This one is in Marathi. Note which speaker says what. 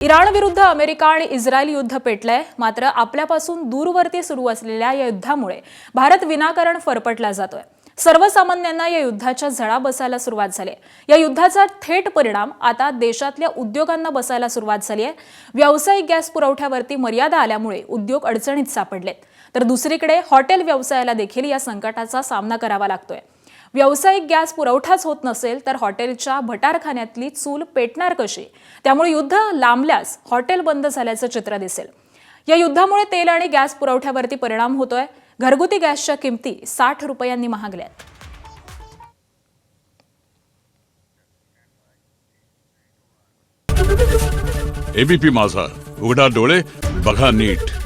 Speaker 1: इराण विरुद्ध अमेरिका आणि इस्रायल युद्ध पेटलंय। मात्र आपल्यापासून दूरवर्ती सुरू असलेल्या या युद्धामुळे भारत विनाकारण फरफटला जातोय। सर्वसामान्यांना या युद्धाच्या झळा बसायला सुरुवात झाली आहे। या युद्धाचा थेट परिणाम आता देशातल्या उद्योगांना बसायला सुरुवात झाली आहे। व्यावसायिक गॅस पुरवठ्यावरती मर्यादा आल्यामुळे उद्योग अडचणीत सापडलेत, तर दुसरीकडे हॉटेल व्यवसायाला देखील या संकटाचा सामना करावा लागतोय। व्यावसायिक गॅस पुरवठाच होत नसेल तर हॉटेलच्या भटारखान्यातली चूल पेटणार कशी? त्यामुळे युद्ध लांबल्यास हॉटेल बंद झाल्याचं चित्र दिसेल। या युद्धामुळे तेल आणि गॅस पुरवठ्यावरती परिणाम होतोय। घरगुती गॅसच्या किमती 60 रुपयांनी महागल्यात।
Speaker 2: एबीपी माझा, उघडा डोळे बघा नीट।